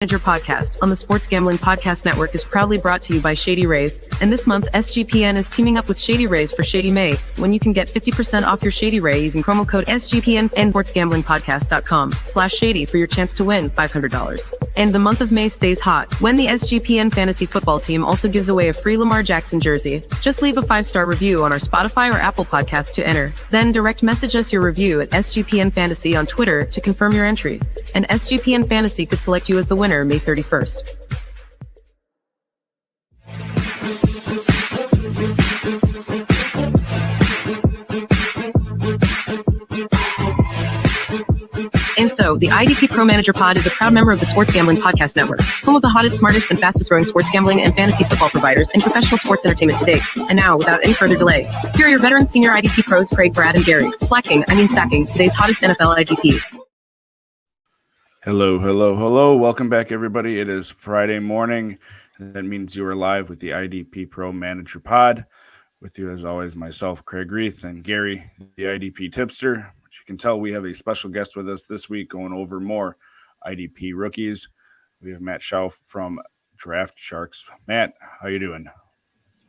Manager Podcast on the Sports Gambling Podcast Network is proudly brought to you by Shady Rays. And this month, SGPN is teaming up with Shady Rays for Shady May, when you can get 50% off your Shady Ray using promo code SGPN and sportsgamblingpodcast.com/shady for your chance to win $500. And the month of May stays hot when the SGPN fantasy football team also gives away a free Lamar Jackson jersey. Just leave a 5-star review on our Spotify or Apple podcast to enter. Then direct message us your review at SGPN Fantasy on Twitter to confirm your entry. And SGPN Fantasy could select you as the winner May 31st. And so, the IDPro Manager Pod is a proud member of the Sports Gambling Podcast Network, home of the hottest, smartest, and fastest growing sports gambling and fantasy football providers and professional sports entertainment today. And now, without any further delay, here are your veteran senior IDPros Kraig, Brad, and Gary, sacking today's hottest NFL IDP. Hello. Welcome back, everybody. It is Friday morning. That means you are live with the IDPro Manager Pod. With you, as always, myself, Craig Reith, and Gary, the IDP tipster. But you can tell we have a special guest with us this week going over more IDP rookies. We have Matt Schauf from Draft Sharks. Matt, how you doing?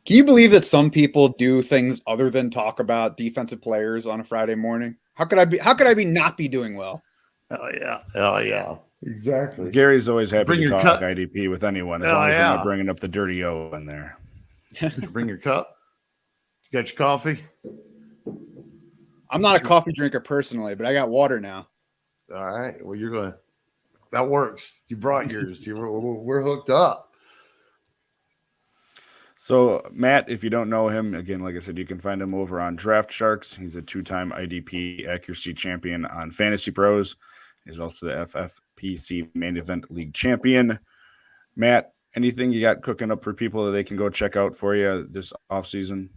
Can you believe that some people do things other than talk about defensive players on a Friday morning? How could I be not be doing well? Oh yeah, exactly. Gary's always happy to talk IDP with anyone, as long as you're not bringing up the dirty O in there. Bring your cup. You got your coffee? I'm not a coffee drinker personally, but I got water now. All right. Well, that works. You brought yours. We're hooked up. So, Matt, if you don't know him, again, like I said, you can find him over on Draft Sharks. He's a 2-time IDP accuracy champion on Fantasy Pros. He's also the FFPC Main Event League champion. Matt, anything you got cooking up for people that they can go check out for you this offseason?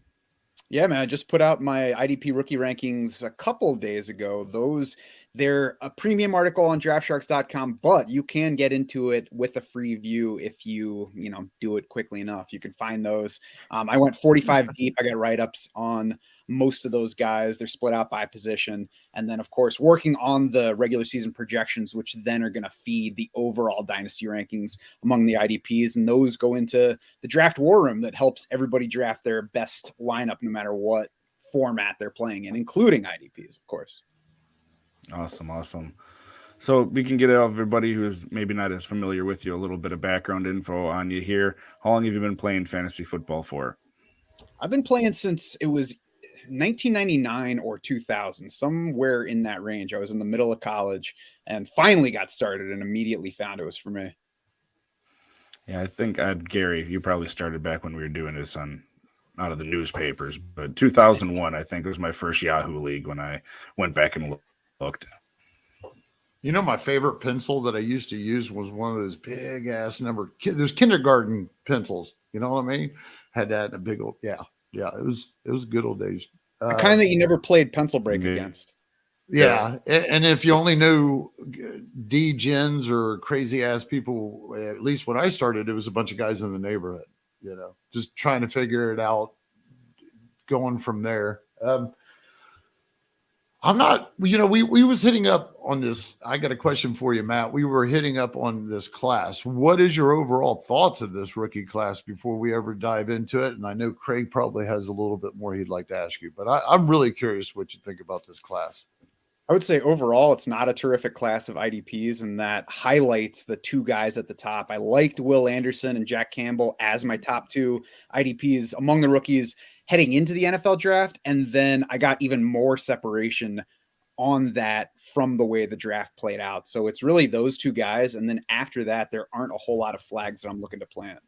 Yeah, man, I just put out my IDP rookie rankings a couple of days ago. They're a premium article on draftsharks.com, but you can get into it with a free view if you do it quickly enough. You can find those. I went 45 deep. I got write-ups on most of those guys. They're split out by position. And then, of course, working on the regular season projections, which then are going to feed the overall dynasty rankings among the IDPs. And those go into the draft war room that helps everybody draft their best lineup, no matter what format they're playing in, including IDPs, of course. Awesome. So we can get everybody who's maybe not as familiar with you a little bit of background info on you here. How long have you been playing fantasy football for? I've been playing since it was 1999 or 2000, somewhere in that range. I was in the middle of college and finally got started and immediately found it was for me. Yeah, I think Gary, you probably started back when we were doing this out of the newspapers, but 2001, I think, was my first Yahoo League when I went back and looked. You know, my favorite pencil that I used to use was one of those big ass those kindergarten pencils. You know what I mean? Had that in a big old, yeah. It was good old days. The kind that you never played pencil break against. Yeah. And if you only knew D-gens or crazy ass people, at least when I started, it was a bunch of guys in the neighborhood, just trying to figure it out, going from there. I'm not, we was hitting up on this. I got a question for you, Matt. We were hitting up on this class. What is your overall thoughts of this rookie class before we ever dive into it? And I know Craig probably has a little bit more he'd like to ask you, but I'm really curious what you think about this class. I would say overall, it's not a terrific class of IDPs, and that highlights the two guys at the top. I liked Will Anderson and Jack Campbell as my top two IDPs among the rookies heading into the NFL draft. And then I got even more separation on that from the way the draft played out. So it's really those two guys. And then after that, there aren't a whole lot of flags that I'm looking to plant.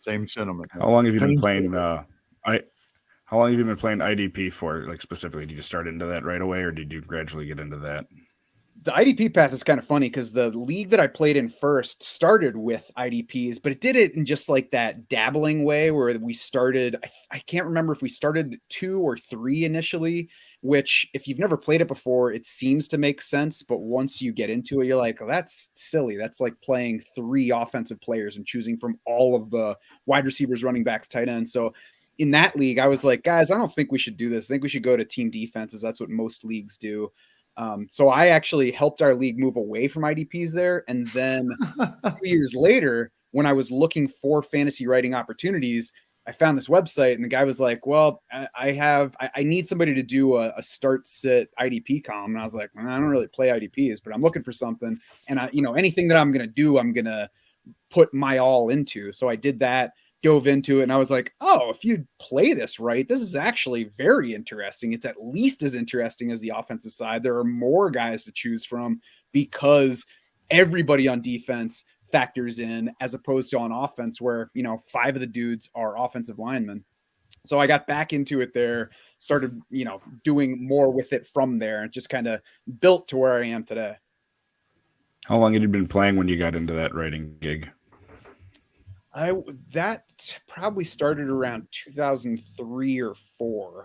Same sentiment. How long have you been playing? How long have you been playing IDP for? Like specifically, did you start into that right away, or did you gradually get into that? The IDP path is kind of funny because the league that I played in first started with IDPs, but it did it in just like that dabbling way where we started. I can't remember if we started 2 or 3 initially, which if you've never played it before, it seems to make sense. But once you get into it, you're like, oh, that's silly. That's like playing 3 offensive players and choosing from all of the wide receivers, running backs, tight ends. So in that league, I was like, guys, I don't think we should do this. I think we should go to team defenses. That's what most leagues do. So I actually helped our league move away from IDPs there. And then 2 years later, when I was looking for fantasy writing opportunities, I found this website and the guy was like, well, I need somebody to do a start sit IDP column. And I was like, I don't really play IDPs, but I'm looking for something. And anything that I'm going to do, I'm going to put my all into. So I did that, dove into it, and I was like, oh, if you play this right, this is actually very interesting. It's at least as interesting as the offensive side. There are more guys to choose from because everybody on defense factors in, as opposed to on offense where, 5 of the dudes are offensive linemen. So I got back into it there, started, doing more with it from there, and just kind of built to where I am today. How long had you been playing when you got into that writing gig? That probably started around 2003 or 4.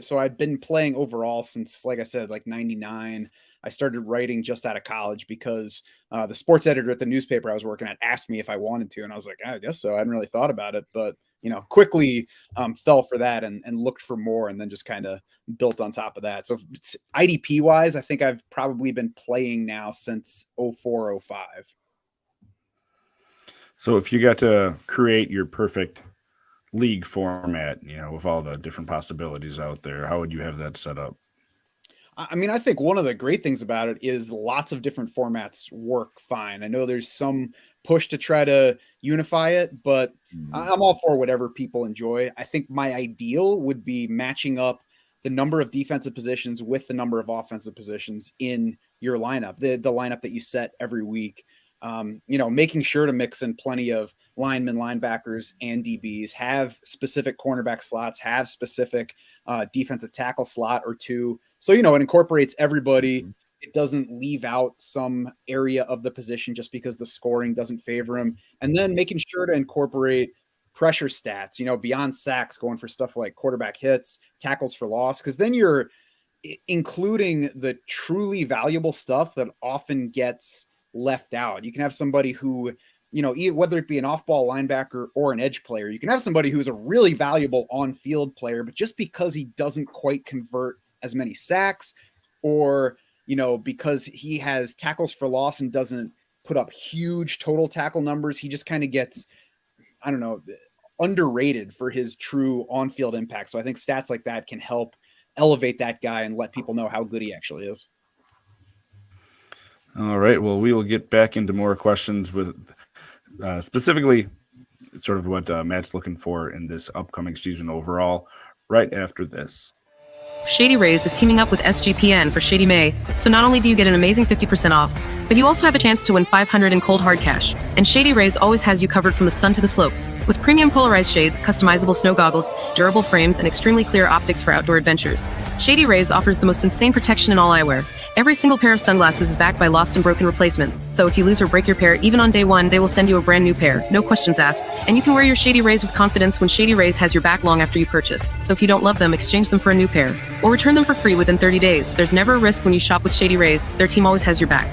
So I'd been playing overall since, like I said, like 99. I started writing just out of college because the sports editor at the newspaper I was working at asked me if I wanted to. And I was like, I guess so. I hadn't really thought about it, but, quickly fell for that and looked for more, and then just kind of built on top of that. So IDP wise, I think I've probably been playing now since 04, 05. So if you got to create your perfect league format, with all the different possibilities out there, how would you have that set up? I mean, I think one of the great things about it is lots of different formats work fine. I know there's some push to try to unify it, but I'm all for whatever people enjoy. I think my ideal would be matching up the number of defensive positions with the number of offensive positions in your lineup, the lineup that you set every week. Making sure to mix in plenty of linemen, linebackers, and DBs, have specific cornerback slots, have specific defensive tackle slot or two. So, it incorporates everybody. It doesn't leave out some area of the position just because the scoring doesn't favor him. And then making sure to incorporate pressure stats, beyond sacks, going for stuff like quarterback hits, tackles for loss, because then you're including the truly valuable stuff that often gets left out. You can have somebody who, whether it be an off-ball linebacker or an edge player, you can have somebody who's a really valuable on-field player, but just because he doesn't quite convert as many sacks, or, because he has tackles for loss and doesn't put up huge total tackle numbers, he just kind of gets, underrated for his true on-field impact. So I think stats like that can help elevate that guy and let people know how good he actually is. All right. Well, we will get back into more questions with specifically sort of what Matt's looking for in this upcoming season overall right after this. Shady Rays is teaming up with SGPN for Shady May, so not only do you get an amazing 50% off, but you also have a chance to win $500 in cold hard cash. And Shady Rays always has you covered from the sun to the slopes, with premium polarized shades, customizable snow goggles, durable frames, and extremely clear optics for outdoor adventures. Shady Rays offers the most insane protection in all eyewear. Every single pair of sunglasses is backed by lost and broken replacements, so if you lose or break your pair, even on day one, they will send you a brand new pair, no questions asked. And you can wear your Shady Rays with confidence when Shady Rays has your back long after you purchase. So if you don't love them, exchange them for a new pair, or return them for free within 30 days. There's never a risk when you shop with Shady Rays. Their team always has your back.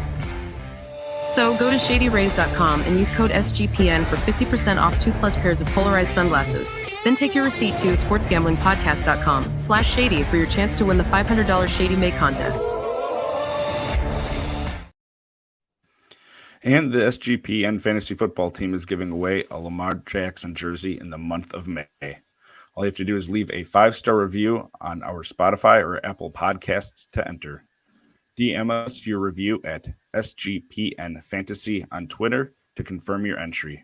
So go to shadyrays.com and use code SGPN for 50% off 2+ pairs of polarized sunglasses. Then take your receipt to sportsgamblingpodcast.com/shady for your chance to win the $500 Shady May contest. And the SGPN fantasy football team is giving away a Lamar Jackson jersey in the month of May. All you have to do is leave a 5-star review on our Spotify or Apple Podcasts to enter. DM us your review at SGPN Fantasy on Twitter to confirm your entry.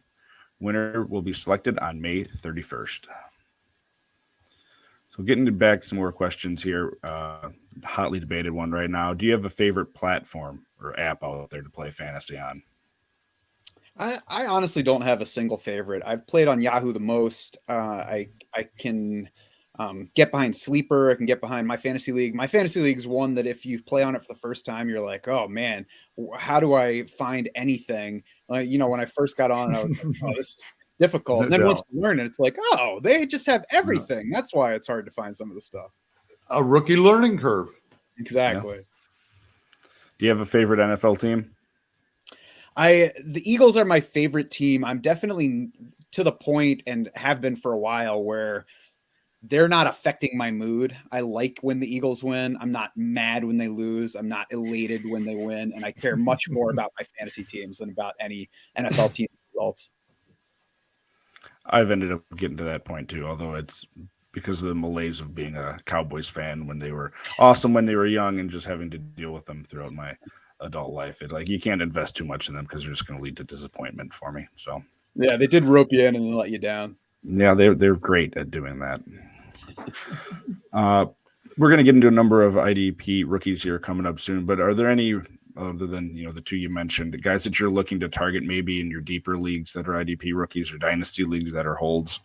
Winner will be selected on May 31st. So getting back to some more questions here, hotly debated one right now. Do you have a favorite platform or app out there to play fantasy on? I honestly don't have a single favorite. I've played on Yahoo the most. I can get behind Sleeper. I can get behind My Fantasy League. My Fantasy League is one that if you play on it for the first time, you're like, oh man, how do I find anything? When I first got on, I was like, oh, this is difficult. And then once you learn it, it's like, oh, they just have everything. That's why it's hard to find some of the stuff. A rookie learning curve. Exactly. Yeah. Do you have a favorite NFL team? The Eagles are my favorite team. I'm definitely to the point, and have been for a while, where they're not affecting my mood. I like when the Eagles win. I'm not mad when they lose. I'm not elated when they win. And I care much more about my fantasy teams than about any NFL team results. I've ended up getting to that point too, although it's because of the malaise of being a Cowboys fan when they were awesome when they were young and just having to deal with them throughout my adult life. It's like you can't invest too much in them because they're just going to lead to disappointment for me. So yeah, they did rope you in and then let you down. Yeah, they're great at doing that. We're going to get into a number of IDP rookies here coming up soon, but are there any other than the two you mentioned, guys that you're looking to target maybe in your deeper leagues that are IDP rookies or dynasty leagues that are holds?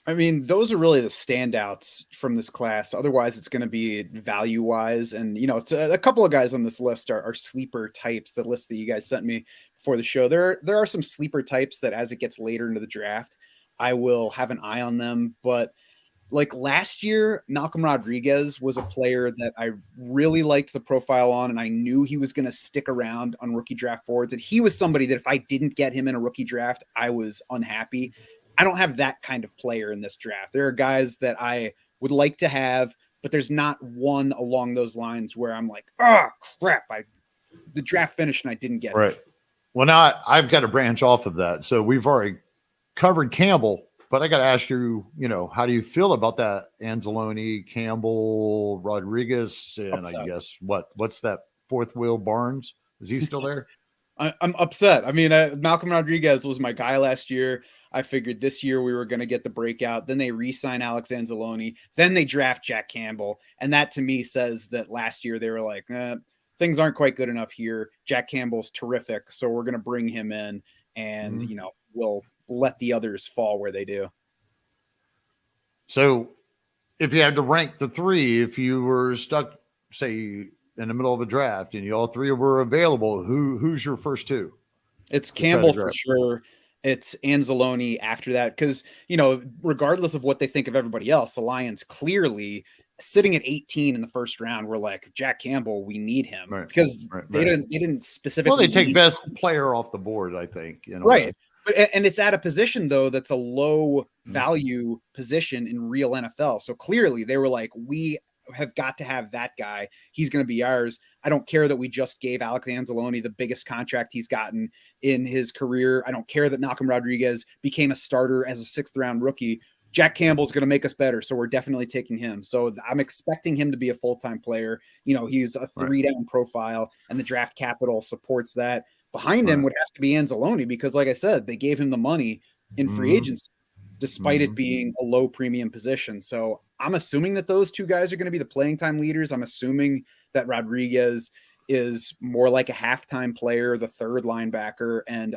I mean, those are really the standouts from this class. Otherwise, it's going to be value-wise. And, it's a couple of guys on this list are sleeper types, the list that you guys sent me before the show. There are some sleeper types that as it gets later into the draft, I will have an eye on them. But like last year, Malcolm Rodriguez was a player that I really liked the profile on, and I knew he was going to stick around on rookie draft boards. And he was somebody that if I didn't get him in a rookie draft, I was unhappy. I don't have that kind of player in this draft. There are guys that I would like to have, but there's not one along those lines where I'm like, oh, crap. The draft finished and I didn't get it. Well, now I've got to branch off of that. So we've already covered Campbell, but I got to ask you, how do you feel about that? Anzalone, Campbell, Rodriguez, and upset. I guess what's that fourth wheel Barnes? Is he still there? I'm upset. I mean, Malcolm Rodriguez was my guy last year. I figured this year we were going to get the breakout. Then they re-sign Alex Anzalone. Then they draft Jack Campbell. And that to me says that last year they were like, things aren't quite good enough here. Jack Campbell's terrific. So we're going to bring him in and, we'll let the others fall where they do. So if you had to rank the three, if you were stuck, say, in the middle of a draft and you all three were available, who's your first two? It's Campbell for sure. It's Anzalone after that. Because, regardless of what they think of everybody else, the Lions clearly sitting at 18 in the first round, we're like, Jack Campbell, we need him. Right. Because they didn't specifically. Well, they take best player off the board, I think. Right. And it's at a position, though, that's a low value position in real NFL. So clearly they were like, we have got to have that guy. He's going to be ours. I don't care that we just gave Alex Anzalone the biggest contract he's gotten in his career. I don't care that Malcolm Rodriguez became a starter as a 6th round rookie. Jack Campbell's going to make us better. So we're definitely taking him. So I'm expecting him to be a full-time player. He's a 3-down profile and the draft capital supports that. Behind him would have to be Anzalone because, like I said, they gave him the money in free agency, despite it being a low premium position. So I'm assuming that those two guys are going to be the playing time leaders. I'm assuming that Rodriguez is more like a halftime player, the third linebacker. And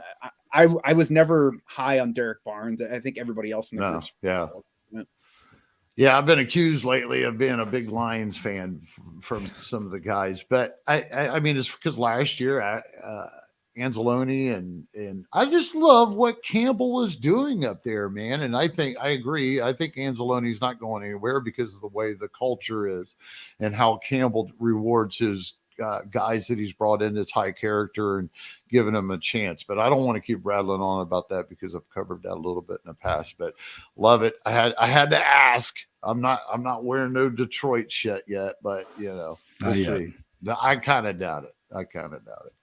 I was never high on Derek Barnes. I think everybody else in the group. Yeah, I've been accused lately of being a big Lions fan from some of the guys, but I mean, it's because last year Anzalone and I just love what Campbell is doing up there, man. And I agree. I think Anzalone's not going anywhere because of the way the culture is and how Campbell rewards his guys that he's brought in that's high character and giving them a chance. But I don't want to keep rattling on about that because I've covered that a little bit in the past, but love it. I had to ask. I'm not wearing no Detroit shit yet, but we'll see. I kind of doubt it.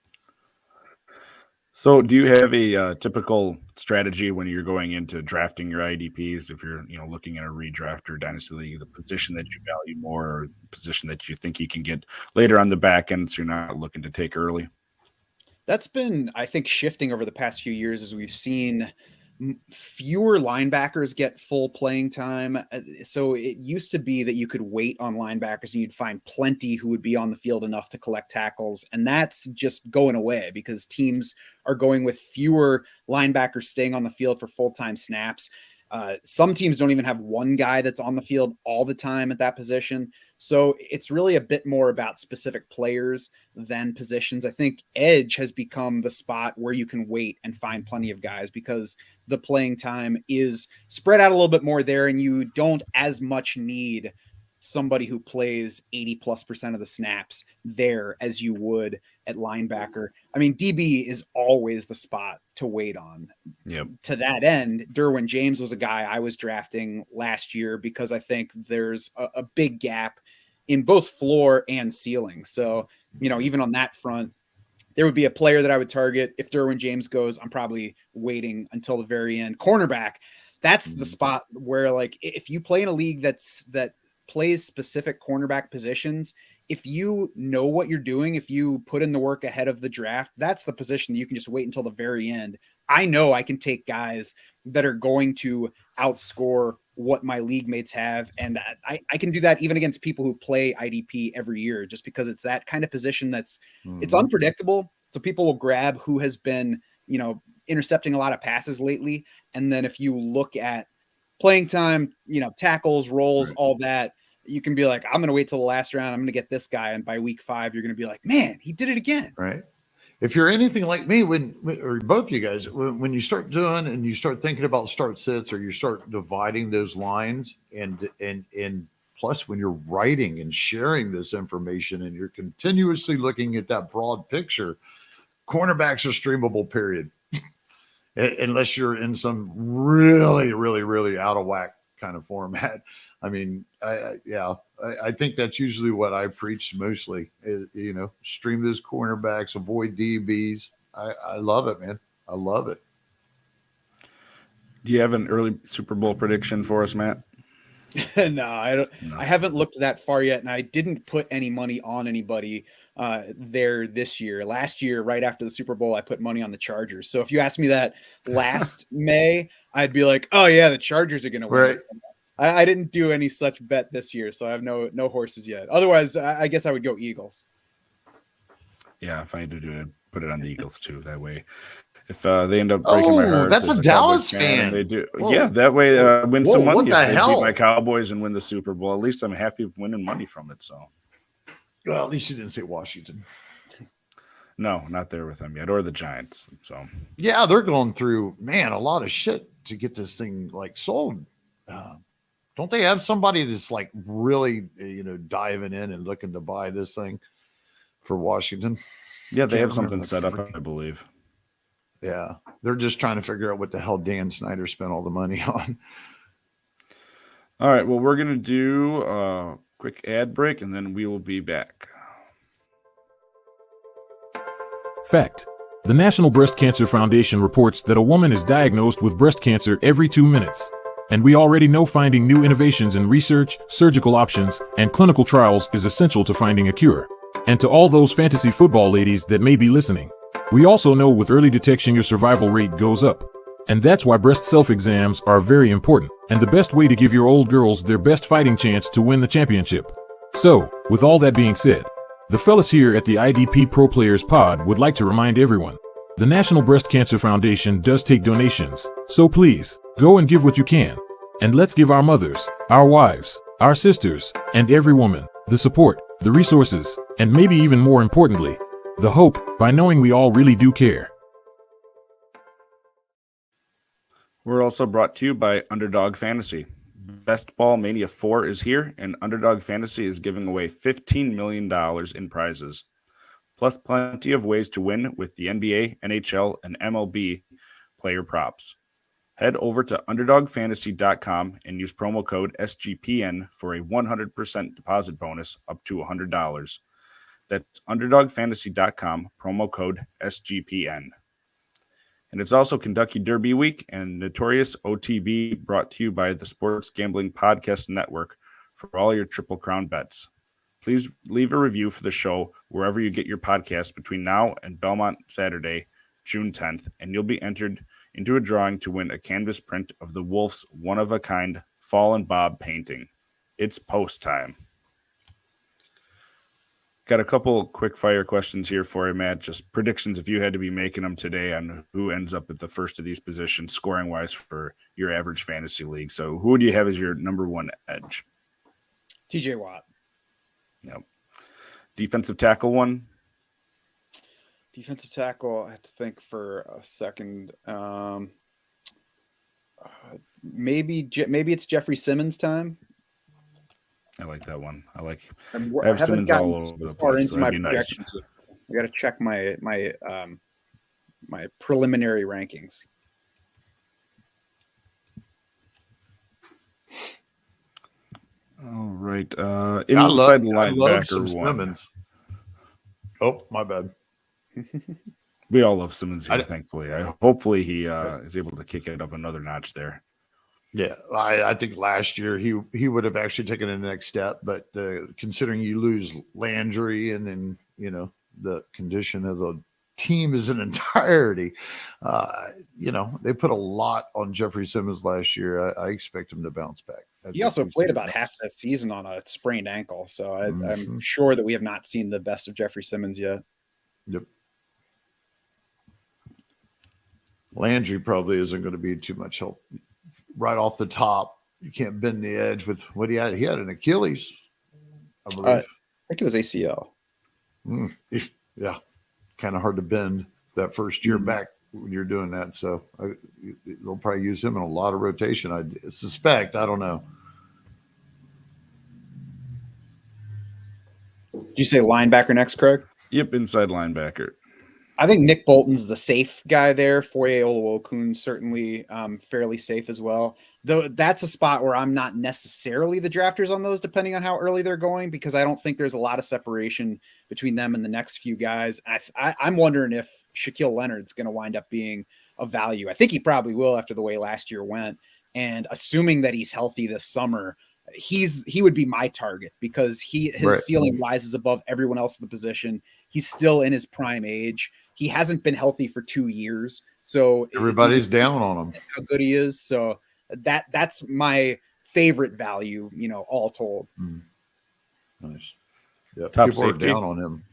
So do you have a typical strategy when you're going into drafting your IDPs? If you're, looking at a redraft or dynasty league, the position that you value more or the position that you think you can get later on the back end, so you're not looking to take early? That's been, I think, shifting over the past few years as we've seen fewer linebackers get full playing time. So it used to be that you could wait on linebackers and you'd find plenty who would be on the field enough to collect tackles. And that's just going away because teams are going with fewer linebackers staying on the field for full-time snaps. Some teams don't even have one guy that's on the field all the time at that position. So it's really a bit more about specific players than positions. I think edge has become the spot where you can wait and find plenty of guys because the playing time is spread out a little bit more there and you don't as much need somebody who plays 80+% of the snaps there as you would at linebacker. I mean, DB is always the spot to wait on. Yep. To that end, Derwin James was a guy I was drafting last year because I think there's a big gap in both floor and ceiling. So, even on that front, there would be a player that I would target. If Derwin James goes, I'm probably waiting until the very end. Cornerback, that's the spot where, like, if you play in a league that plays specific cornerback positions, if you know what you're doing, if you put in the work ahead of the draft, that's the position that you can just wait until the very end. I know I can take guys that are going to outscore what my league mates have. And I can do that even against people who play IDP every year, just because it's that kind of position that's it's unpredictable. So people will grab who has been, intercepting a lot of passes lately. And then if you look at playing time, tackles, rolls, all that, you can be like, I'm going to wait till the last round. I'm going to get this guy. And by week 5, you're going to be like, man, he did it again. Right. If you're anything like me, or both you guys, when you start doing and you start thinking about start sits, or you start dividing those lines, and plus when you're writing and sharing this information and you're continuously looking at that broad picture, cornerbacks are streamable, period. Unless you're in some really, really, really out of whack kind of format. I mean, I think that's usually what I preach mostly. Stream those cornerbacks, avoid DBs. I love it, man. I love it. Do you have an early Super Bowl prediction for us, Matt? No, I don't. No. I haven't looked that far yet, and I didn't put any money on anybody there this year. Last year, right after the Super Bowl, I put money on the Chargers. So if you asked me that last May, I'd be like, "Oh yeah, the Chargers are going to win." Right. I didn't do any such bet this year, so I have no horses yet. Otherwise, I guess I would go Eagles. Yeah, if I had to do it, put it on the Eagles too. That way, if they end up breaking my heart, that's a Dallas fan. They do, yeah. That way, win some money. What the hell? Beat my Cowboys and win the Super Bowl. At least I'm happy with winning money from it. So, well, at least you didn't say Washington. No, not there with them yet, or the Giants. So, yeah, they're going through, man, a lot of shit to get this thing sold. Don't they have somebody that's really, diving in and looking to buy this thing for Washington? Yeah, they have something set up, I believe. Yeah, they're just trying to figure out what the hell Dan Snyder spent all the money on. All right, well, we're going to do a quick ad break, and then we will be back. Fact: the National Breast Cancer Foundation reports that a woman is diagnosed with breast cancer every 2 minutes. And we already know finding new innovations in research, surgical options, and clinical trials is essential to finding a cure. And to all those fantasy football ladies that may be listening, we also know with early detection your survival rate goes up. And that's why breast self-exams are very important, and the best way to give your old girls their best fighting chance to win the championship. So, with all that being said, the fellas here at the IDP Pro Players Pod would like to remind everyone, the National Breast Cancer Foundation does take donations, so please, go and give what you can. And let's give our mothers, our wives, our sisters, and every woman the support, the resources, and maybe even more importantly, the hope, by knowing we all really do care. We're also brought to you by Underdog Fantasy. Best Ball Mania 4 is here, and Underdog Fantasy is giving away $15 million in prizes, plus plenty of ways to win with the NBA, NHL, and MLB player props. Head over to UnderdogFantasy.com and use promo code SGPN for a 100% deposit bonus up to $100. That's UnderdogFantasy.com, promo code SGPN. And it's also Kentucky Derby Week and Notorious OTB, brought to you by the Sports Gambling Podcast Network for all your Triple Crown bets. Please leave a review for the show wherever you get your podcast between now and Belmont Saturday, June 10th, and you'll be entered into a drawing to win a canvas print of the Wolf's one-of-a-kind Fallen Bob painting. It's post time. Got a couple quick fire questions here for you, Matt. Just predictions if you had to be making them today on who ends up at the first of these positions scoring-wise for your average fantasy league. So who do you have as your number one edge? TJ Watt. Yep. Defensive tackle one? Defensive tackle, I have to think for a second. Maybe it's Jeffrey Simmons time. I like that one. I have Simmons all over the place. Into my projections. I got to check my preliminary rankings. All right. I love linebacker some one. Simmons. Oh, my bad. We all love Simmons here, thankfully. Hopefully he is able to kick it up another notch there. Yeah, I think last year he would have actually taken the next step, but considering you lose Landry and then the condition of the team as an entirety, they put a lot on Jeffrey Simmons last year. I expect him to bounce back. He also played about half the season on a sprained ankle, so I'm sure that we have not seen the best of Jeffrey Simmons yet. Yep. Landry probably isn't going to be too much help right off the top. You can't bend the edge with what he had. He had an Achilles, I believe. I think it was ACL. Yeah, kind of hard to bend that first year back when you're doing that. So they'll probably use him in a lot of rotation. I suspect. I don't know. Did you say linebacker next, Craig? Yep, inside linebacker. I think Nick Bolton's the safe guy there. Foye Oluokun's certainly fairly safe as well. Though that's a spot where I'm not necessarily the drafters on those, depending on how early they're going, because I don't think there's a lot of separation between them and the next few guys. I'm wondering if Shaquille Leonard's going to wind up being a value. I think he probably will after the way last year went. And assuming that he's healthy this summer, he would be my target because his ceiling rises above everyone else in the position. He's still in his prime age. He hasn't been healthy for 2 years. So everybody's down on him. How good he is. So that's my favorite value, all told. Nice. Yeah, top people safety are down on him.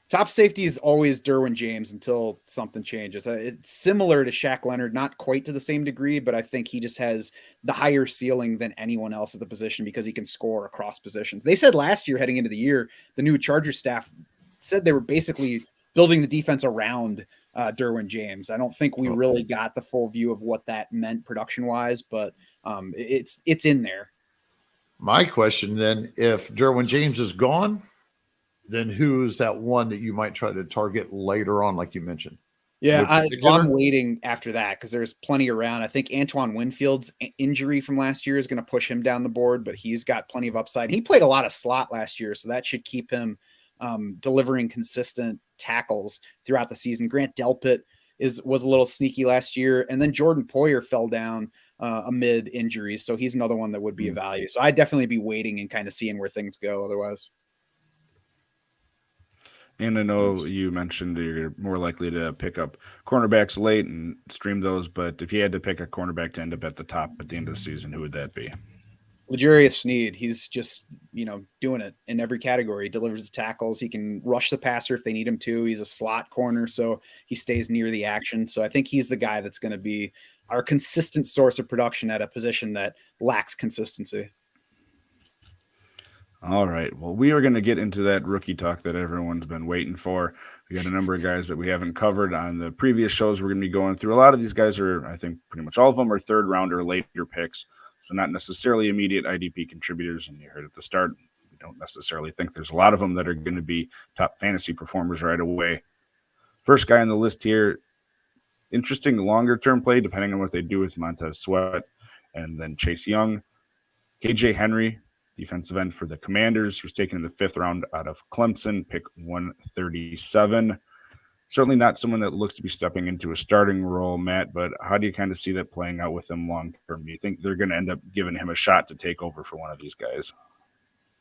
Top safety is always Derwin James until something changes. It's similar to Shaq Leonard, not quite to the same degree, but I think he just has the higher ceiling than anyone else at the position because he can score across positions. They said last year, heading into the year, the new Chargers staff said they were basically building the defense around Derwin James. I don't think we really got the full view of what that meant production-wise, but it's in there. My question then, if Derwin James is gone, then who's that one that you might try to target later on, like you mentioned? Yeah, so I'm waiting after that because there's plenty around. I think Antoine Winfield's injury from last year is going to push him down the board, but he's got plenty of upside. He played a lot of slot last year, so that should keep him delivering consistent tackles throughout the season. Grant Delpit was a little sneaky last year, and then Jordan Poyer fell down amid injuries, so he's another one that would be a value. So I'd definitely be waiting and kind of seeing where things go otherwise. And I know you mentioned you're more likely to pick up cornerbacks late and stream those, but if you had to pick a cornerback to end up at the top at the end of the season, who would that be? L'Jarius Sneed. He's just, doing it in every category. He delivers the tackles. He can rush the passer if they need him to. He's a slot corner, so he stays near the action. So I think he's the guy that's going to be our consistent source of production at a position that lacks consistency. All right. Well, we are going to get into that rookie talk that everyone's been waiting for. We got a number of guys that we haven't covered on the previous shows. We're going to be going through. A lot of these guys are, I think, pretty much all of them are third round or later picks. So not necessarily immediate IDP contributors. And you heard at the start, we don't necessarily think there's a lot of them that are going to be top fantasy performers right away. First guy on the list here, interesting longer-term play, depending on what they do with Montez Sweat and then Chase Young. KJ Henry, defensive end for the Commanders. He was taken in the 5th round out of Clemson, pick 137. Certainly not someone that looks to be stepping into a starting role, Matt, but how do you kind of see that playing out with him long term? Do you think they're going to end up giving him a shot to take over for one of these guys?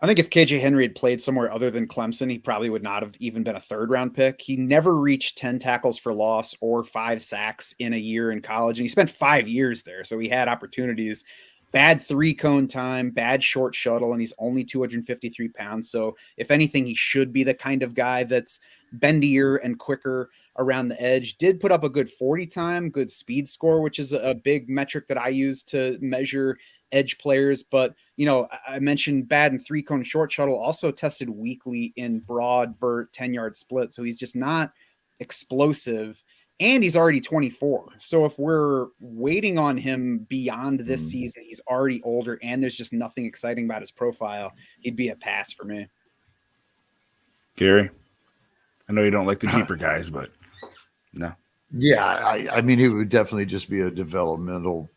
I think if KJ Henry had played somewhere other than Clemson, he probably would not have even been a 3rd round pick. He never reached 10 tackles for loss or 5 sacks in a year in college, and he spent 5 years there, so he had opportunities. Bad 3-cone time, bad short shuttle, and he's only 253 pounds. So if anything, he should be the kind of guy that's bendier and quicker around the edge. Did put up a good 40 time, good speed score, which is a big metric that I use to measure edge players. But, I mentioned bad and 3-cone short shuttle, also tested weakly in broad vert 10-yard split. So he's just not explosive. And he's already 24. So if we're waiting on him beyond this season, he's already older and there's just nothing exciting about his profile. He'd be a pass for me. Gary? I know you don't like the deeper guys, but no. Yeah, I mean, he would definitely just be a developmental,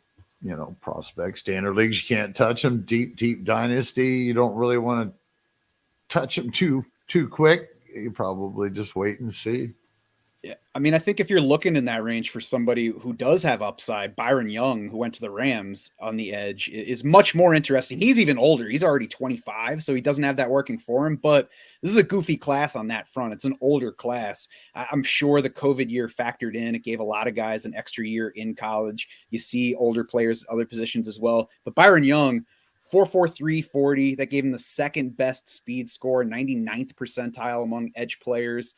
prospect. Standard leagues, you can't touch him. Deep dynasty, you don't really want to touch him too quick. You probably just wait and see. Yeah, I mean, I think if you're looking in that range for somebody who does have upside, Byron Young, who went to the Rams on the edge, is much more interesting. He's even older. He's already 25, so he doesn't have that working for him. But this is a goofy class on that front. It's an older class. I'm sure the COVID year factored in. It gave a lot of guys an extra year in college. You see older players, other positions as well. But Byron Young, 4.43 40, that gave him the second best speed score, 99th percentile among edge players.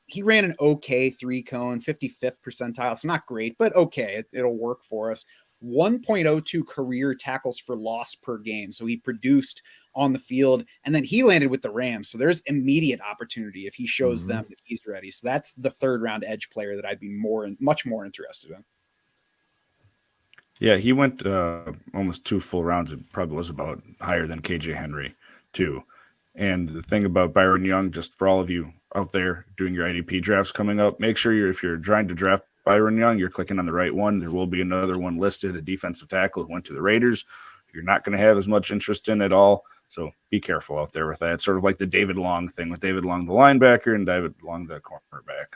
He ran an okay 3-cone, 55th percentile. So not great, but okay. It'll work for us. 1.02 career tackles for loss per game. So he produced on the field, and then he landed with the Rams. So there's immediate opportunity if he shows them that he's ready. So that's the 3rd round edge player that I'd be much more interested in. Yeah, he went almost 2 full rounds. It probably was about higher than KJ Henry too. And the thing about Byron Young, just for all of you out there doing your IDP drafts coming up, make sure if you're trying to draft Byron Young, you're clicking on the right one. There will be another one listed, a defensive tackle who went to the Raiders. You're not going to have as much interest in at all. So be careful out there with that. It's sort of like the David Long thing with David Long, the linebacker, and David Long, the cornerback.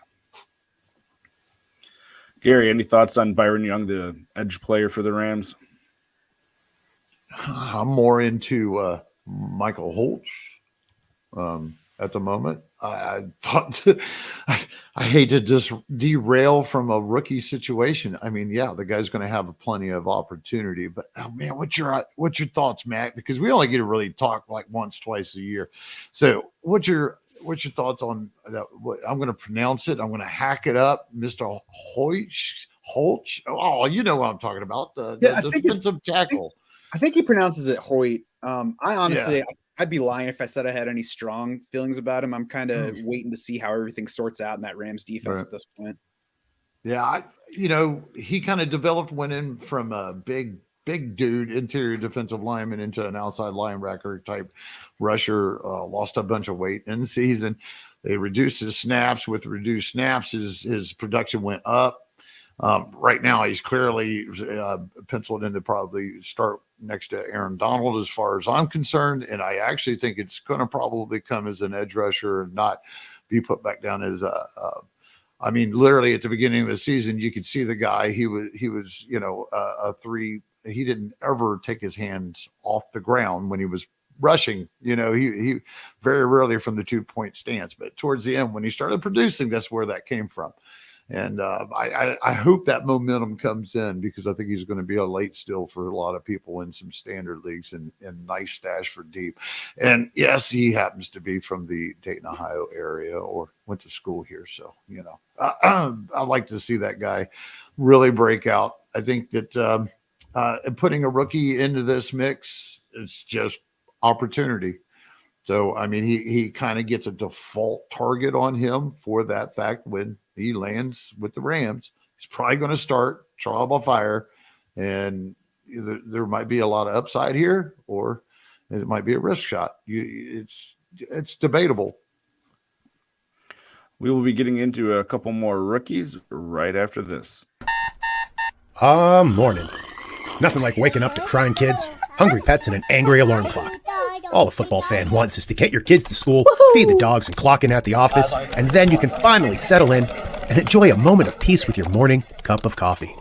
Gary, any thoughts on Byron Young, the edge player for the Rams? I'm more into Michael Holtz at the moment. I thought I hate to just derail from a rookie situation. I mean, yeah, the guy's going to have plenty of opportunity, but oh man, what's your thoughts, Matt? Because we only get to really talk like once, twice a year. So what's your thoughts on that? I'm going to pronounce it. I'm going to hack it up, Mr. Holtz. Oh, you know what I'm talking about. The defensive tackle. I think he pronounces it Hoyt. I honestly, I'd be lying if I said I had any strong feelings about him. I'm kind of waiting to see how everything sorts out in that Rams defense at this point. Yeah, he kind of went in from a big dude, interior defensive lineman, into an outside linebacker type rusher. Lost a bunch of weight in the season. They reduced his snaps. With reduced snaps, his production went up. Right now, he's clearly penciled in to probably start next to Aaron Donald as far as I'm concerned. And I actually think it's going to probably come as an edge rusher and not be put back down as I mean, literally at the beginning of the season, you could see the guy. He was a 3. He didn't ever take his hands off the ground when he was rushing. He very rarely from the 2-point stance. But towards the end, when he started producing, that's where that came from. And I hope that momentum comes in, because I think he's going to be a late steal for a lot of people in some standard leagues and nice stash for deep. And yes, he happens to be from the Dayton, Ohio area, or went to school here. So, I'd like to see that guy really break out. I think that putting a rookie into this mix, it's just opportunity. So, I mean, he kind of gets a default target on him for that fact. When he lands with the Rams, he's probably going to start trial by fire, and there might be a lot of upside here, or it might be a risk shot. It's debatable. We will be getting into a couple more rookies right after this. Morning. Nothing like waking up to crying kids, hungry pets, and an angry alarm clock. All a football fan wants is to get your kids to school, feed the dogs, and clock in at the office, and then you can finally settle in and enjoy a moment of peace with your morning cup of coffee.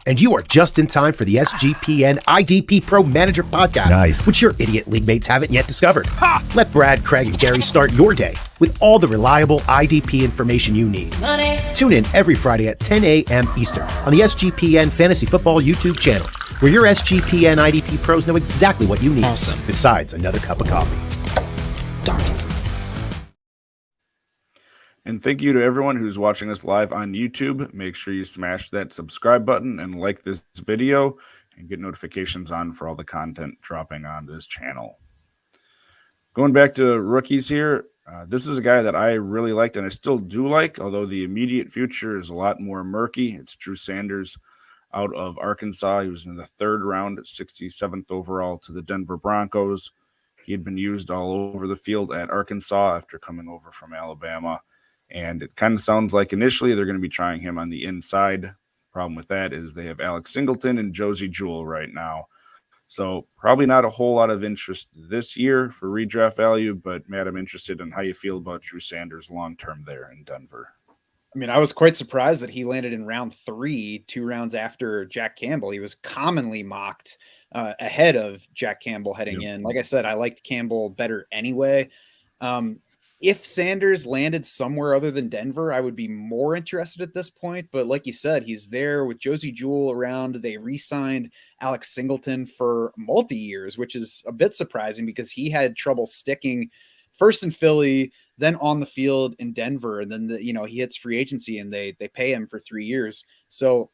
And you are just in time for the SGPN IDPro Manager Podcast, nice, which your idiot league mates haven't yet discovered. Ha! Let Brad, Craig, and Gary start your day with all the reliable IDP information you need. Money. Tune in every Friday at 10 a.m. Eastern on the SGPN Fantasy Football YouTube channel, where your SGPN IDP pros know exactly what you need, awesome, besides another cup of coffee. And thank you to everyone who's watching us live on YouTube. Make sure you smash that subscribe button and like this video and get notifications on for all the content dropping on this channel. Going back to rookies here, this is a guy that I really liked and I still do like, although the immediate future is a lot more murky. It's Drew Sanders out of Arkansas. He was in the 3rd round, 67th overall to the Denver Broncos. He had been used all over the field at Arkansas after coming over from Alabama. And it kind of sounds like initially they're going to be trying him on the inside. Problem with that is they have Alex Singleton and Josie Jewell right now. So probably not a whole lot of interest this year for redraft value, but Matt, I'm interested in how you feel about Drew Sanders long-term there in Denver. I mean, I was quite surprised that he landed in round 3, 2 rounds after Jack Campbell. He was commonly mocked ahead of Jack Campbell heading in. Like I said, I liked Campbell better anyway. If Sanders landed somewhere other than Denver, I would be more interested at this point. But like you said, he's there with Josie Jewell around. They re-signed Alex Singleton for multi-years, which is a bit surprising because he had trouble sticking first in Philly, then on the field in Denver. And then, he hits free agency and they pay him for 3 years. So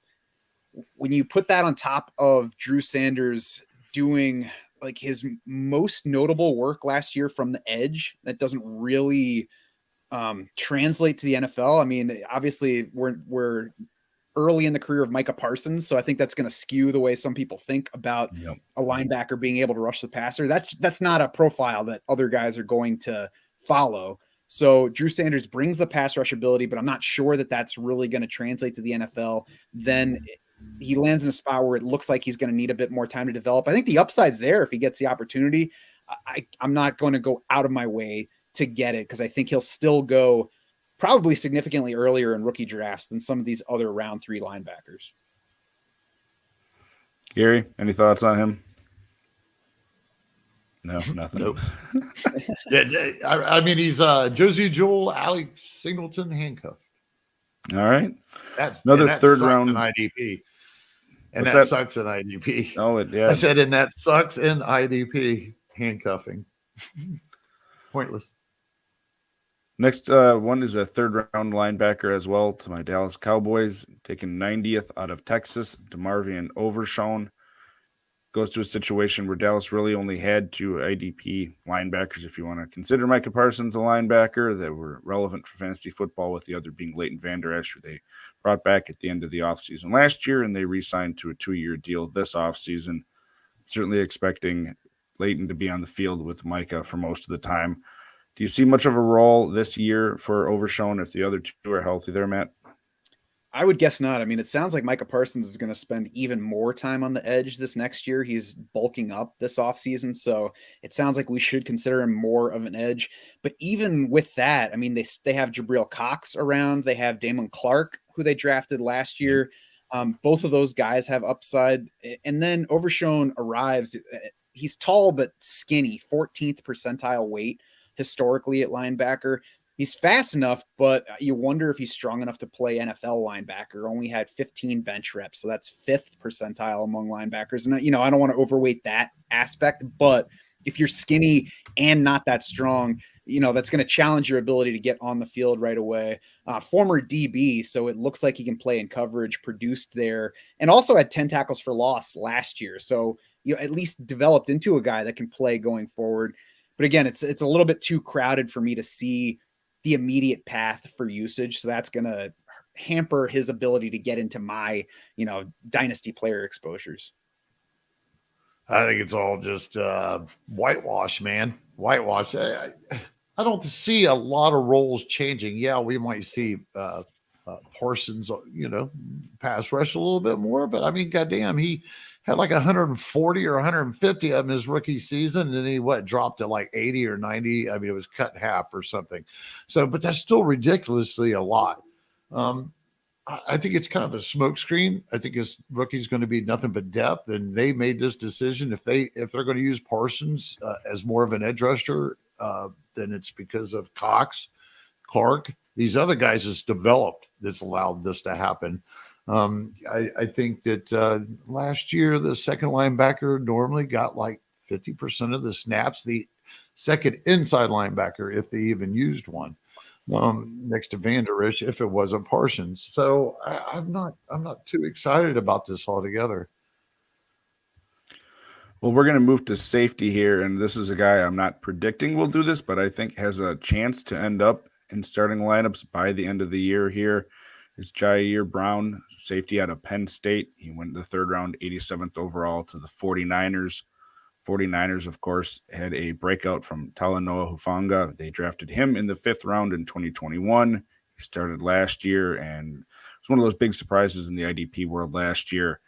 when you put that on top of Drew Sanders doing like his most notable work last year from the edge, that doesn't really translate to the NFL. I mean, obviously we're early in the career of Micah Parsons, so I think that's going to skew the way some people think about a linebacker being able to rush the passer. That's not a profile that other guys are going to follow. So Drew Sanders brings the pass rush ability, but I'm not sure that that's really going to translate to the NFL. Then he lands in a spot where it looks like he's going to need a bit more time to develop. I think the upside's there if he gets the opportunity. I'm not going to go out of my way to get it because I think he'll still go probably significantly earlier in rookie drafts than some of these other round 3 linebackers. Gary, any thoughts on him? No, nothing. Nope. I mean, he's Josie Jewell, Alex Singleton handcuffed. All right. That's another third round in IDP. And What's that that? Sucks in IDP. Oh, I said, and that sucks in IDP handcuffing. Pointless. Next one is a third round linebacker as well to my Dallas Cowboys, taken 90th out of Texas, DeMarvion Overshown. Goes to a situation where Dallas really only had 2 IDP linebackers, if you want to consider Micah Parsons a linebacker, that were relevant for fantasy football, with the other being Leighton Vander Esch, who they brought back at the end of the offseason last year, and they re-signed to a 2-year deal this offseason. Certainly expecting Leighton to be on the field with Micah for most of the time. Do you see much of a role this year for Overshown if the other 2 are healthy there, Matt? I would guess not. I mean, it sounds like Micah Parsons is going to spend even more time on the edge this next year. He's bulking up this offseason, so it sounds like we should consider him more of an edge. But even with that, I mean, they have Jabril Cox around. They have Damon Clark, who they drafted last year. Both of those guys have upside. And then Overshown arrives. He's tall but skinny, 14th percentile weight historically at linebacker. He's fast enough, but you wonder if he's strong enough to play NFL linebacker. Only had 15 bench reps, so that's 5th percentile among linebackers. And, I don't want to overweight that aspect, but if you're skinny and not that strong, that's going to challenge your ability to get on the field right away. Former DB, so it looks like he can play in coverage, produced there, and also had 10 tackles for loss last year. So, at least developed into a guy that can play going forward. But again, it's a little bit too crowded for me to see the immediate path for usage. So that's going to hamper his ability to get into my, dynasty player exposures. I think it's all just whitewash, man. Whitewash. I don't see a lot of roles changing. Yeah, we might see Parsons, pass rush a little bit more, but I mean, goddamn, he had like 140 or 150 of them his rookie season, and then he dropped to like 80 or 90. I mean, it was cut in half or something. So, but that's still ridiculously a lot. I think it's kind of a smokescreen. I think his rookie's going to be nothing but depth, and they made this decision. If they're going to use Parsons as more of an edge rusher, then it's because of Cox, Clark. These other guys has developed that's allowed this to happen. I think that last year the second linebacker normally got like 50% of the snaps. The second inside linebacker, if they even used one, next to Vander Esch, if it wasn't Parsons. So I'm not too excited about this altogether. Well, we're going to move to safety here, and this is a guy I'm not predicting will do this, but I think has a chance to end up in starting lineups by the end of the year here. It's Ji'ayeir Brown, safety out of Penn State. He went in the 3rd round, 87th overall to the 49ers. 49ers, of course, had a breakout from Talanoa Hufanga. They drafted him in the 5th round in 2021. He started last year and was one of those big surprises in the IDP world last year.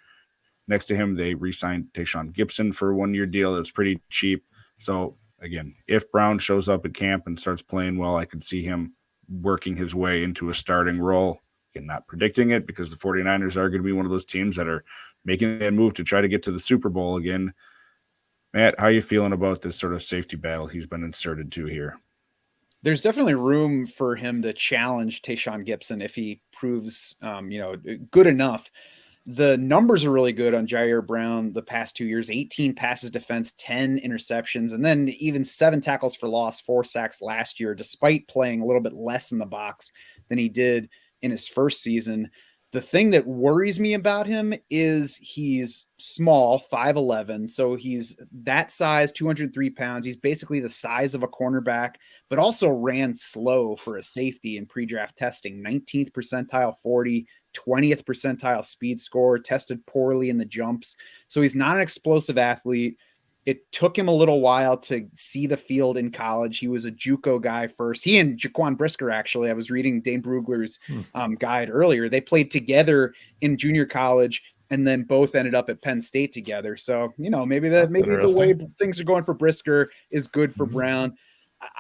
Next to him, they re-signed Tayshaun Gibson for a 1-year deal. It was pretty cheap. So, again, if Brown shows up at camp and starts playing well, I could see him working his way into a starting role. Again, not predicting it because the 49ers are going to be one of those teams that are making that move to try to get to the Super Bowl again. Matt, how are you feeling about this sort of safety battle he's been inserted to here? There's definitely room for him to challenge Tayshaun Gibson if he proves, good enough. The numbers are really good on Ji'ayeir Brown the past 2 years, 18 passes defense, 10 interceptions, and then even 7 tackles for loss, 4 sacks last year, despite playing a little bit less in the box than he did in his first season. The thing that worries me about him is he's small, 5'11". So he's that size, 203 pounds. He's basically the size of a cornerback, but also ran slow for a safety in pre-draft testing, 19th percentile 40, 20th percentile speed score, tested poorly in the jumps. So he's not an explosive athlete. It took him a little while to see the field in college. He was a JUCO guy first. He and Jaquan Brisker, actually, I was reading Dane Brugler's guide earlier. They played together in junior college and then both ended up at Penn State together. So, maybe the way things are going for Brisker is good for Brown.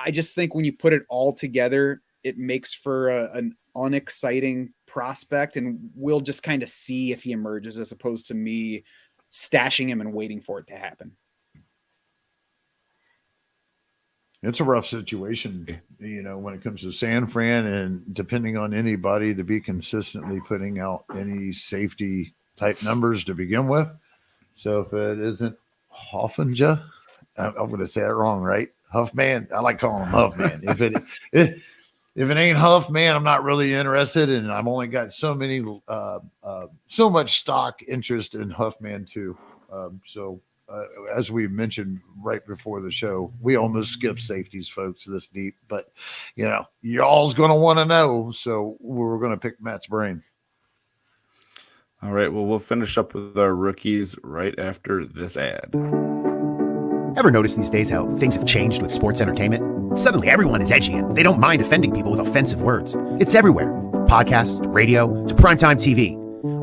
I just think when you put it all together, it makes for an unexciting prospect, and we'll just kind of see if he emerges as opposed to me stashing him and waiting for it to happen. It's a rough situation, when it comes to San Fran, and depending on anybody to be consistently putting out any safety type numbers to begin with. So if it isn't Hoffinger, I'm going to say it wrong, right? Huffman. I like calling him Huffman. If it ain't Huffman, I'm not really interested, and I've only got so much stock interest in Huffman too. As we mentioned right before the show, we almost skipped safeties, folks, this deep. But, y'all's going to want to know, so we're going to pick Matt's brain. All right, well, we'll finish up with our rookies right after this ad. Ever notice these days how things have changed with sports entertainment? Suddenly everyone is edgy and they don't mind offending people with offensive words. It's everywhere. Podcasts, to radio, to primetime TV.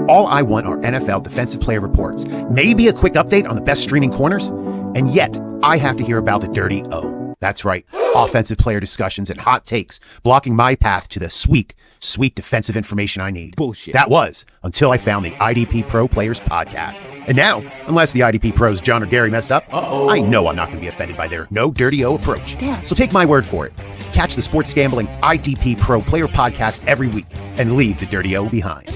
All I want are NFL defensive player reports, maybe a quick update on the best streaming corners, and yet I have to hear about the dirty O. That's right, offensive player discussions and hot takes blocking my path to the sweet, sweet defensive information I need. Bullshit. That was until I found the IDP Pro Players podcast. And now, unless the IDP Pros John or Gary mess up, I know I'm not going to be offended by their no dirty O approach. Damn. So take my word for it. Catch the sports gambling IDP Pro Player podcast every week and leave the dirty O behind.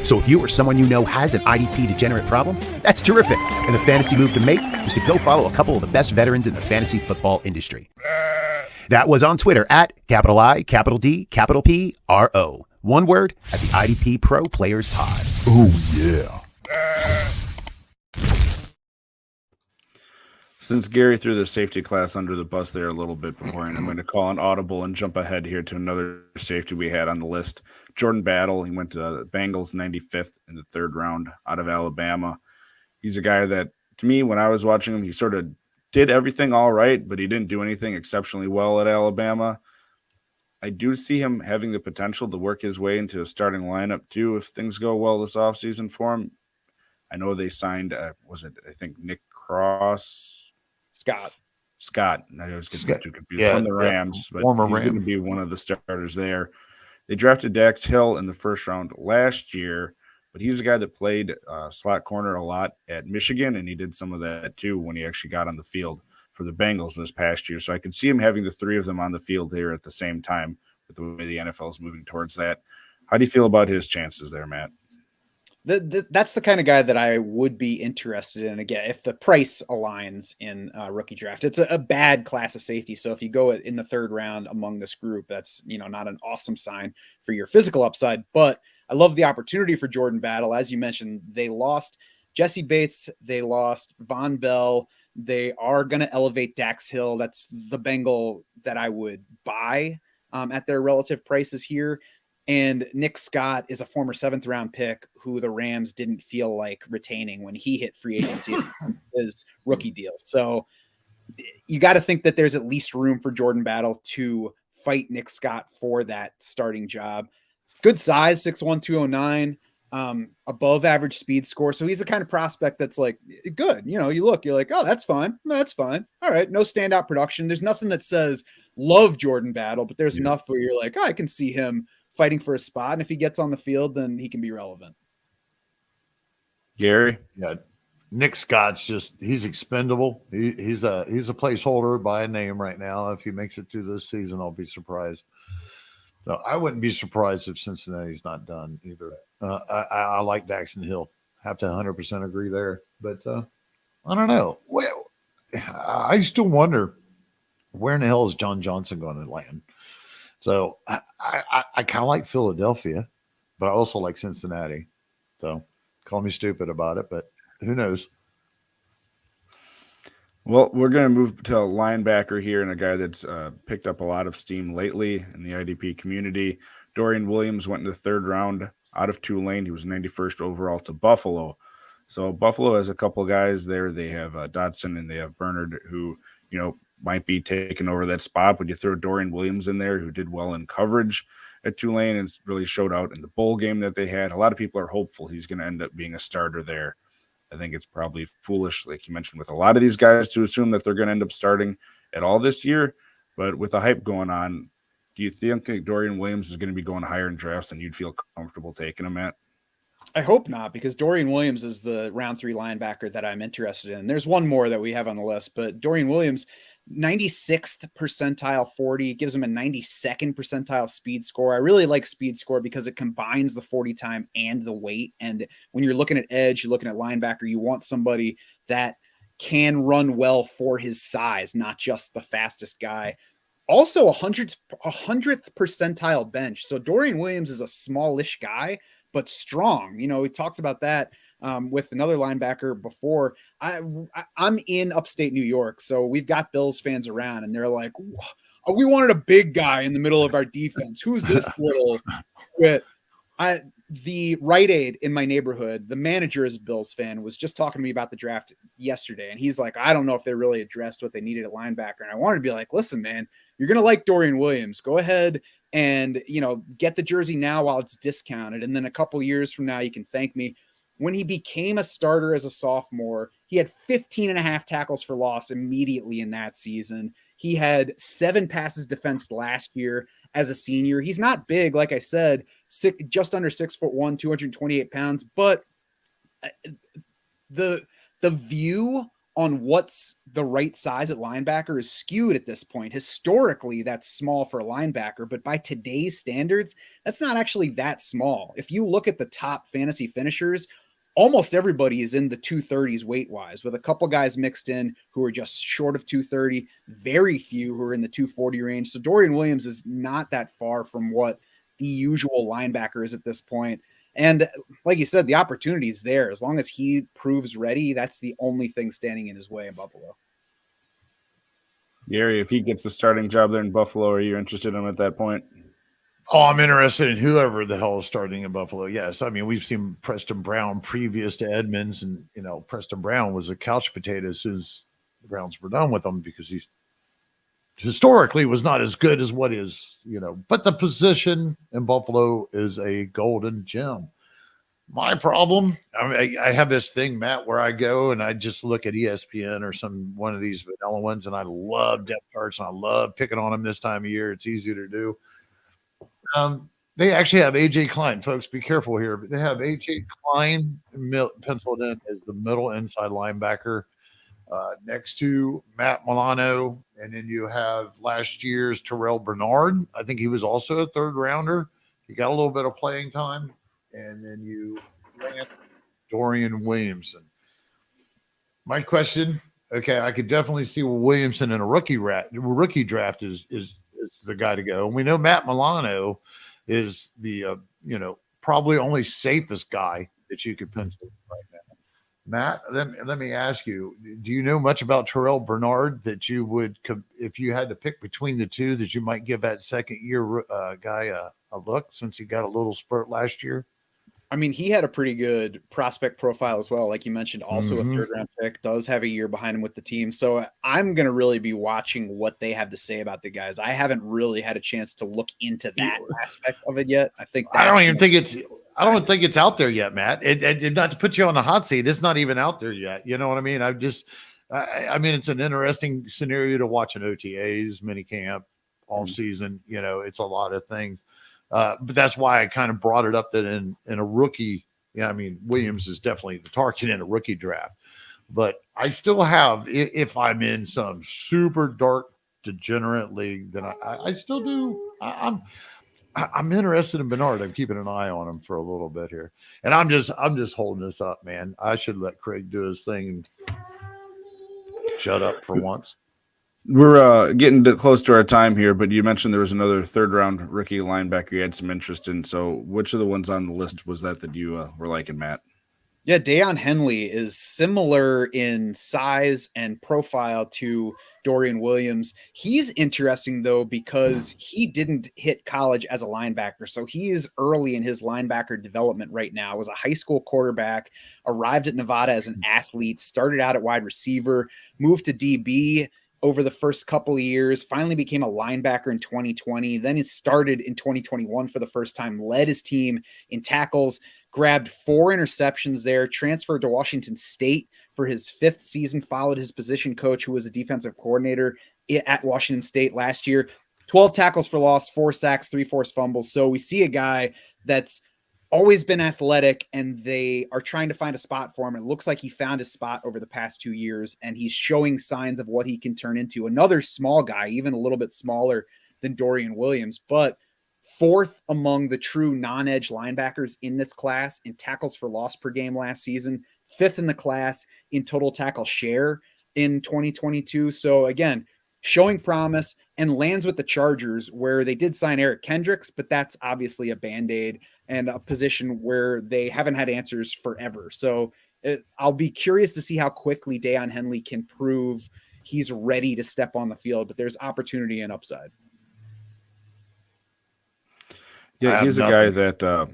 So if you or someone you know has an IDP degenerate problem, that's terrific. And the fantasy move to make is to go follow a couple of the best veterans in the fantasy football industry. That was on Twitter at I, D, Pro. One word at the IDP Pro Players Pod. Oh, yeah. Since Gary threw the safety class under the bus there a little bit beforehand, I'm going to call an audible and jump ahead here to another safety we had on the list. Jordan Battle. He went to the Bengals 95th in the 3rd round out of Alabama. He's a guy that, to me, when I was watching him, he sort of did everything all right, but he didn't do anything exceptionally well at Alabama. I do see him having the potential to work his way into a starting lineup too if things go well this offseason for him. I know they signed, Nick Cross? Scott. I always get these two confused. From the Rams, but he's going to be one of the starters there. They drafted Dax Hill in the 1st round last year, but he's a guy that played slot corner a lot at Michigan, and he did some of that too when he actually got on the field for the Bengals this past year. So I could see him having the 3 of them on the field here at the same time with the way the NFL is moving towards that. How do you feel about his chances there, Matt? That's the kind of guy that I would be interested in. Again, if the price aligns in rookie draft, it's a bad class of safety. So if you go in the 3rd round among this group, that's, not an awesome sign for your physical upside, but I love the opportunity for Jordan Battle. As you mentioned, they lost Jesse Bates. They lost Von Bell. They are going to elevate Dax Hill. That's the Bengal that I would buy at their relative prices here. And Nick Scott is a former 7th round pick who the Rams didn't feel like retaining when he hit free agency his rookie deal. So you got to think that there's at least room for Jordan Battle to fight Nick Scott for that starting job. Good size, 6'1", 209, above average speed score. So he's the kind of prospect that's like good. You know, you're like, oh, that's fine. That's fine. All right. No standout production. There's nothing that says love Jordan Battle, but there's enough where you're like, oh, I can see him fighting for a spot. And if he gets on the field, then he can be relevant. Gary? Yeah. Nick Scott's he's expendable. He's a placeholder by a name right now. If he makes it through this season, I'll be surprised. So I wouldn't be surprised if Cincinnati's not done either. I like Daxton Hill. Have to 100% agree there. But I don't know. Well, I still wonder where in the hell is John Johnson going to land? So I kind of like Philadelphia, but I also like Cincinnati. So call me stupid about it, but who knows? Well, we're going to move to a linebacker here and a guy that's picked up a lot of steam lately in the IDP community. Dorian Williams went in the third round out of Tulane. He was 91st overall to Buffalo. So Buffalo has a couple guys there. They have Dodson and they have Bernard who, you know, might be taking over that spot. But you throw Dorian Williams in there who did well in coverage at Tulane and really showed out in the bowl game that they had. A lot of people are hopeful he's going to end up being a starter there. I think it's probably foolish, like you mentioned, with a lot of these guys to assume that they're going to end up starting at all this year. But with the hype going on, do you think Dorian Williams is going to be going higher in drafts and you'd feel comfortable taking him at? I hope not, because Dorian Williams is the round 3 linebacker that I'm interested in. There's one more that we have on the list, but Dorian Williams, 96th percentile 40, gives him a 92nd percentile speed score. I really like speed score because it combines the 40 time and the weight. And when you're looking at edge, you're looking at linebacker, you want somebody that can run well for his size, not just the fastest guy. Also 100th percentile bench. So Dorian Williams is a smallish guy, but strong. You know, we talked about that with another linebacker before. I'm in upstate New York, so we've got Bills fans around, and they're like, we wanted a big guy in the middle of our defense. Who's this little quit? The Rite Aid in my neighborhood, the manager is a Bills fan, was just talking to me about the draft yesterday, and he's like, I don't know if they really addressed what they needed at linebacker. And I wanted to be like, listen, man, you're going to like Dorian Williams. Go ahead and, you know, get the jersey now while it's discounted. And then a couple years from now, you can thank me. When he became a starter as a sophomore, he had 15.5 tackles for loss immediately in that season. He had 7 passes defensed last year as a senior. He's not big, like I said, just under 6'1", 228 pounds, but the view on what's the right size at linebacker is skewed at this point. Historically, that's small for a linebacker, but by today's standards, that's not actually that small. If you look at the top fantasy finishers, almost everybody is in the 230s weight-wise, with a couple guys mixed in who are just short of 230, very few who are in the 240 range. So Dorian Williams is not that far from what the usual linebacker is at this point. And like you said, the opportunity is there. As long as he proves ready, that's the only thing standing in his way in Buffalo. Gary, if he gets the starting job there in Buffalo, are you interested in him at that point? Oh, I'm interested in whoever the hell is starting in Buffalo. Yes. I mean, we've seen Preston Brown previous to Edmonds, and, you know, Preston Brown was a couch potato as soon as the Browns were done with him because he's historically was not as good as what is, you know, but the position in Buffalo is a golden gem. My problem, I have this thing, Matt, where I go and I just look at ESPN or one of these vanilla ones, and I love depth charts and I love picking on them this time of year. It's easy to do. They actually have AJ Klein, folks. Be careful here. But they have AJ Klein penciled in as the middle inside linebacker next to Matt Milano. And then you have last year's Terrell Bernard. I think he was also a third rounder. He got a little bit of playing time. And then you ran Dorian Williamson. My question, okay, I could definitely see Williamson in a rookie draft is the guy to go. And we know Matt Milano is the, probably only safest guy that you could pencil right now. Matt, let me ask you, do you know much about Terrell Bernard that you would, if you had to pick between the two, that you might give that second year guy a look since he got a little spurt last year? I mean, he had a pretty good prospect profile as well. Like you mentioned, also a third round pick, does have a year behind him with the team. So I'm going to really be watching what they have to say about the guys. I haven't really had a chance to look into that aspect of it yet. I don't think it's out there yet, Matt. It not to put you on the hot seat. It's not even out there yet. You know what I mean? I mean, it's an interesting scenario to watch in OTAs, minicamp, off season. You know, it's a lot of things. But that's why I kind of brought it up that in a rookie, I mean, Williams is definitely the target in a rookie draft. But I still have, if I'm in some super dark, degenerate league, then I still do. I'm interested in Bernard. I'm keeping an eye on him for a little bit here. And I'm just holding this up, man. I should let Craig do his thing and shut up for once. We're getting close to our time here, but you mentioned there was another third-round rookie linebacker you had some interest in. So which of the ones on the list was that you were liking, Matt? Yeah, Daiyan Henley is similar in size and profile to Dorian Williams. He's interesting, though, because he didn't hit college as a linebacker. So he is early in his linebacker development right now. Was a high school quarterback, arrived at Nevada as an athlete, started out at wide receiver, moved to DB over the first couple of years, finally became a linebacker in 2020. Then it started in 2021 for the first time, led his team in tackles, grabbed 4 interceptions there, transferred to Washington State for his 5th season, followed his position coach, who was a defensive coordinator at Washington State last year. 12 tackles for loss, 4 sacks, 3 forced fumbles. So we see a guy that's always been athletic, and they are trying to find a spot for him. It looks like he found his spot over the past 2 years, and he's showing signs of what he can turn into. Another small guy, even a little bit smaller than Dorian Williams, but 4th among the true non-edge linebackers in this class in tackles for loss per game last season, 5th in the class in total tackle share in 2022. So again, showing promise, and lands with the Chargers, where they did sign Eric Kendricks, but that's obviously a Band-Aid and a position where they haven't had answers forever. So I'll be curious to see how quickly Daiyan Henley can prove he's ready to step on the field, but there's opportunity and upside. Yeah, he's a guy that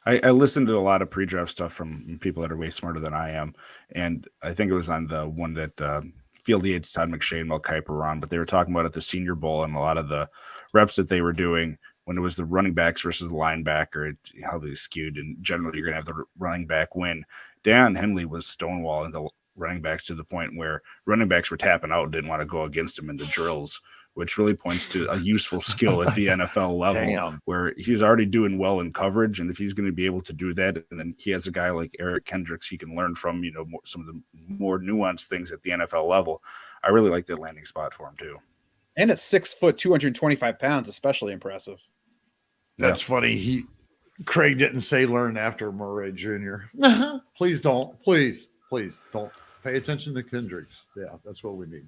I listened to a lot of pre-draft stuff from people that are way smarter than I am, and I think it was on the one that Field Yates, Todd McShay, and Mel Kiper were on, but they were talking about at the Senior Bowl and a lot of the reps that they were doing when it was the running backs versus the linebacker, how they skewed, and generally you're going to have the running back win. Daiyan Henley was stonewalling the running backs to the point where running backs were tapping out and didn't want to go against him in the drills, which really points to a useful skill at the NFL level where he's already doing well in coverage. And if he's going to be able to do that, and then he has a guy like Eric Kendricks he can learn from, some of the more nuanced things at the NFL level, I really like that landing spot for him too. And at 6 foot, 225 pounds, especially impressive. That's funny. Craig didn't say learn after Murray Jr. Please don't. Please don't pay attention to Kendricks. Yeah, that's what we need.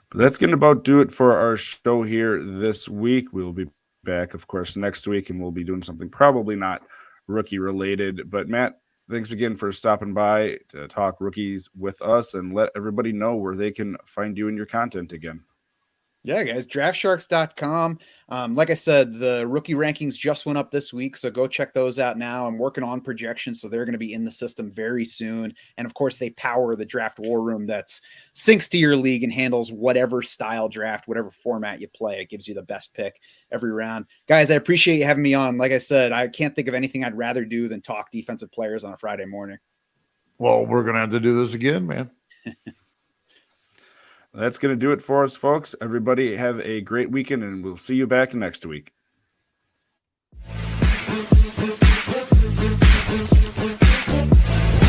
But that's going to about do it for our show here this week. We will be back, of course, next week, and we'll be doing something probably not rookie related. But Matt, thanks again for stopping by to talk rookies with us and let everybody know where they can find you and your content again. Yeah, guys, draftsharks.com. Like I said, the rookie rankings just went up this week, so go check those out now. I'm working on projections, so they're going to be in the system very soon. And, of course, they power the draft war room that syncs to your league and handles whatever style draft, whatever format you play. It gives you the best pick every round. Guys, I appreciate you having me on. Like I said, I can't think of anything I'd rather do than talk defensive players on a Friday morning. Well, we're going to have to do this again, man. That's going to do it for us, folks. Everybody have a great weekend, and we'll see you back next week.